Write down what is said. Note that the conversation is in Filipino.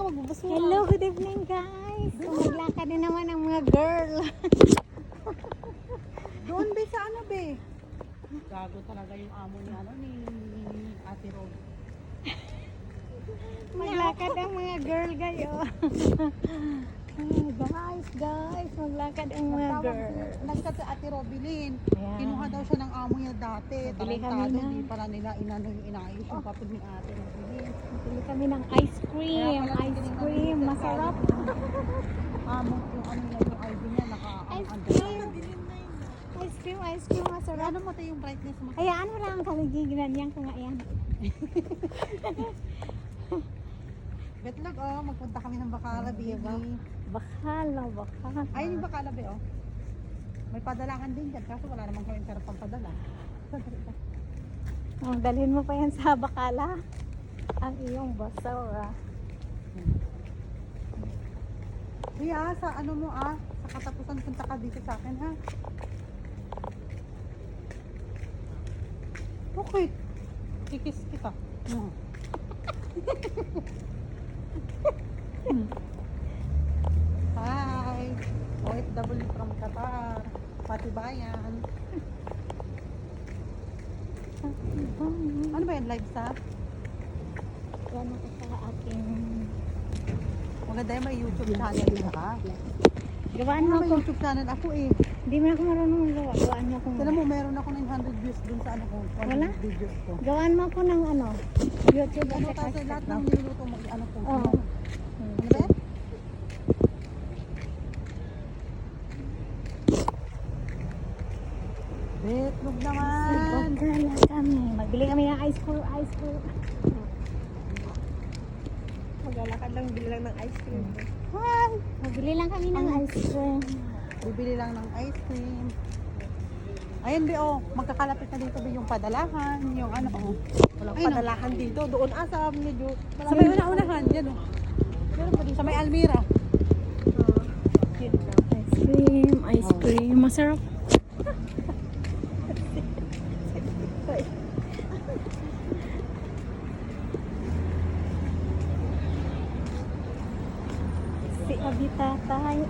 magbubusura. Hello, good evening guys. Maglakad din naman ang mga girl. Doon be sa ano be? Gago talaga yung amo ni ano ni Ate Rod. Maglakad ang mga girl kayo. Guys, maglakad ang mga girl. Nagkat sa Ate Robilin. Ayan. Kinuha daw siya ng amo niya dati. Bili kami Tarantado, na. hindi pala nila inayos yung papel ni Ate Robilin. Bili kami ng ice cream. Kaya pala Ice tinignan cream, dito, masarap. Amo yung ano niya, yung ID niya Ice naka-underline. cream. Ice cream, masarap. Ano mo tayo yung brightness mo? Hayaan mo lang kami giginanyan ko nga yan. Betlog, oh, magpunta kami ng Bacala, baby. Bakala. Ayun yung Bacala, be, oh. May padalakan din dyan, kaso wala namang kami pera pang padala. Dalhin mo pa yan sa Bakala. Ang iyong basura. Ria, sa ano mo sa katapusan punta ka dito sa akin, ha? Okay. Kikis kita. No. Hi. OFW from Qatar. Patibayan. Ano ba yan? Live sa? Yan ako sa aking... Maganda yung may YouTube channel din ka. Gawaan mo Ano may ako. YouTube channel ako eh. Hindi mo ako marunong magawa. Gawaan mo ako. Alam mo, meron ako 900 views dun sa ano ko. Wala? Videos ko. Gawaan mo ako ng ano. YouTube Ano at kasi saka lahat ng TikTok. niluluto mo, ano po. Oo. Ano ba? Betlog naman. Magkala kami. Magbili kami ng ice cream. Maglalakad lang, bili lang ng ice cream. Hi! Magbili lang kami ng ice cream. Bibili lang ng ice cream. Ayun, be, magkakalapit na dito, be, yung padalahan, yung ano, Walang Ayun, padalahan dito. Doon, sa medyo, sa may una-unahan, yan, Meron pa dito. Sa may Almira. Ice cream. Masarap. Si Abita tayo.